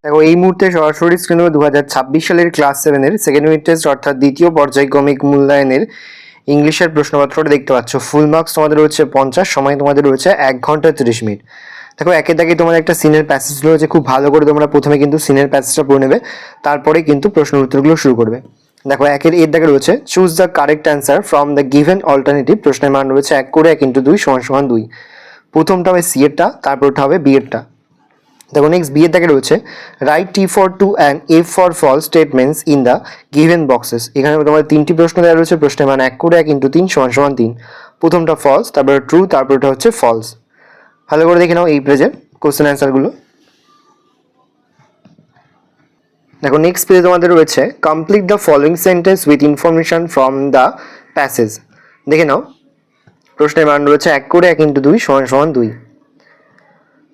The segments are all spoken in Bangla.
দেখো এই মুহূর্তে সরাসরি স্ক্রিনে 2026 সালের ক্লাস 7-এর সেকেন্ড ইউনিট টেস্ট অর্থাৎ দ্বিতীয় পর্যায়ক্রমিক মূল্যায়নের ইংলিশের প্রশ্নপত্রটা দেখতে পাচ্ছ। ফুল মার্কস তোমাদের রয়েছে 50, সময় তোমাদের রয়েছে 1 ঘন্টা 30 মিনিট। দেখো একে দাগে তোমাদের একটা সিনের প্যাসেজ রয়েছে, খুব ভালো করে তোমরা প্রথমে কিন্তু সিনের প্যাসেজটা পড়ে নেবে, তারপরে কিন্তু প্রশ্নের উত্তরগুলো শুরু করবে। দেখো এর দাগে রয়েছে choose the correct answer from the given alternative. প্রশ্নের মান রয়েছে 1 করে 1 × 2 = 2। প্রথমটা হবে সি এরটা, তারপরটা হবে বি এরটা। দেখো নেক্সট বি এর দাগে রয়েছে right T for true and F for false statements in the given boxes. এখানে তোমাদের 3টি প্রশ্ন দেওয়া রয়েছে, প্রশ্নের মান 1 করে 1 × 3 = 3। প্রথমটা ফলস, তারপরে ট্রু, তারপরটা হচ্ছে ফলস। ভালো করে দেখে নাও এই পেজের কোশ্চেন অ্যান্সারগুলো। দেখো নেক্সট পেজে তোমাদের রয়েছে complete the following sentence with information from the passage. দেখে নাও প্রশ্নের মান রয়েছে 1 করে 1 × 2 = 2।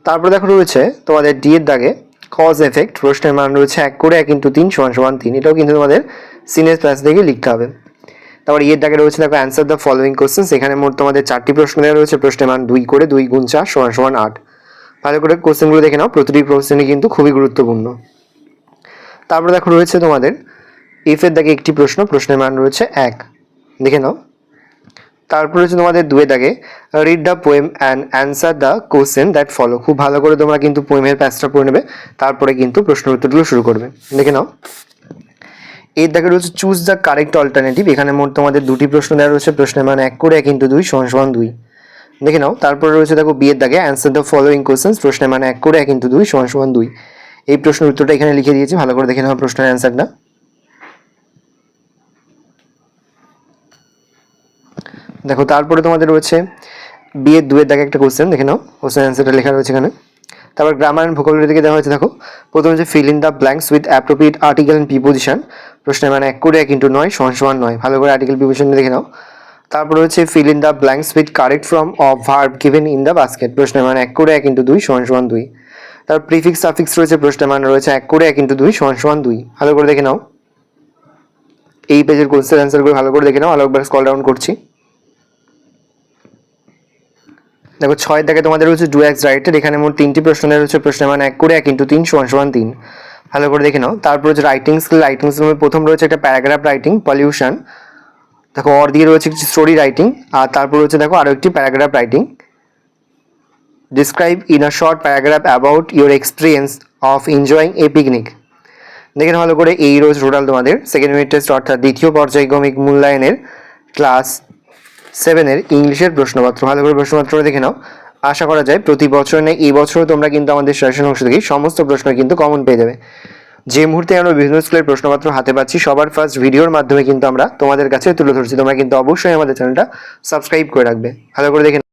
তারপরে দেখো রয়েছে তোমাদের ডি এর দাগে কজ এফেক্ট। প্রশ্নের মান রয়েছে 1 করে 1 × 3 = 3। এটাও কিন্তু তোমাদের সিনিয়র ক্লাস থেকে লিখতে হবে। তারপর এর দাগে রয়েছে দেখো অ্যান্সার দ্য ফলোয়িং কোশ্চেন্স। এখানে মোট তোমাদের 4টি প্রশ্ন দেওয়া রয়েছে, প্রশ্নের মান 2 করে 2 × 4 = 8। ভালো করে কোশ্চেনগুলো দেখে নাও, প্রতিটি কোশ্চেনই কিন্তু খুবই গুরুত্বপূর্ণ। তারপরে দেখো রয়েছে তোমাদের এফ এর দাগে একটি প্রশ্ন, প্রশ্নের মান রয়েছে 1, দেখে নাও। তারপর রয়েছে তোমাদের 2 এর দাগে read the poem and answer the question that follow. খুব ভালো করে তোমরা কিন্তু পোয়েমের প্যাসেজটা পড়ে নেবে, তারপরে কিন্তু প্রশ্নের উত্তরগুলো শুরু করবে। দেখে নাও এর দাগে রয়েছে চুজ দ্য কারেক্ট অল্টারনেটিভ। এখানে মোট তোমাদের 2টি প্রশ্ন দেওয়া রয়েছে, প্রশ্নের মান 1 করে 1 × 2 = 2। দেখে নাও তারপরে রয়েছে দেখো বি এর দাগে অ্যান্সার দ্য ফলোয়িং কোশ্চেন্স। প্রশ্নের মান 1 করে 1 × 2 = 2। এই প্রশ্নের উত্তরটা এখানে লিখে দিয়েছি, ভালো করে দেখে নাও প্রশ্নের অ্যান্সারটা। দেখো তারপরে তোমাদের রয়েছে বি এর 2 এর দাগে একটা কোশ্চেন, দেখে নাও কোশ্চেন অ্যান্সারটা লেখা রয়েছে এখানে। তারপর গ্রামার অ্যান্ড ভোকাবুলারি থেকে দেওয়া হয়েছে। দেখো প্রথমে হচ্ছে fill in the blanks with appropriate article and preposition. প্রশ্নের মান 1 করে 1 × 9 = 9। ভালো করে আর্টিকেল প্রিপোজিশন দেখে নাও। তারপর হচ্ছে fill in the blanks with correct form of verb given in the basket. প্রশ্নের মান 1 করে 1 × 2 = 2। তারপর প্রিফিক্স সাফিক্স রয়েছে, প্রশ্নের মান রয়েছে 1 করে 1 × 2 = 2। ভালো করে দেখে নাও এই পেজের কোশ্চেন অ্যান্সারগুলো, ভালো করে দেখে নাও। আরো একবার স্ক্রল ডাউন করছি। দেখো 6 দাগে তোমাদের রয়েছে ডু অ্যাজ রাইটেড। এখানে মোট 3টি প্রশ্ন দেওয়া রয়েছে, প্রশ্নের মান 1 করে 1 × 3 = 3। ভালো করে দেখে নাও। তারপর হচ্ছে রাইটিং স্কিল। রাইটিং স্কিলের প্রথম রয়েছে একটা প্যারাগ্রাফ রাইটিং পলিউশন। দেখো অর দিয়ে রয়েছে একটি স্টোরি রাইটিং, আর তারপর রয়েছে দেখো আরো একটি paragraph writing describe in a short paragraph about your experience of enjoying A picnic. দেখেন ভালো করে এই রয়েছে টোটাল তোমাদের সেকেন্ড ইউনিট টেস্ট অর্থাৎ দ্বিতীয় পর্যায়ক্রমিক মূল্যায়নের ক্লাস 7-এর ইংলিশের প্রশ্নপত্র। ভালো করে প্রশ্নপত্রটা দেখে নাও। আশা করা যায় প্রতি বছর নেই এই বছরও তোমরা কিন্তু আমাদের সাজেশন অংশ থেকেই সমস্ত প্রশ্ন কিন্তু কমন পেয়ে যাবে। যে মুহূর্তে আমরা বিভিন্ন স্কুলের প্রশ্নপত্র হাতে পাচ্ছি, সবার ফার্স্ট ভিডিওর মাধ্যমে কিন্তু আমরা তোমাদের কাছে তুলে ধরছি। তোমরা কিন্তু অবশ্যই আমাদের চ্যানেলটা সাবস্ক্রাইব করে রাখবে। ভালো করে দেখে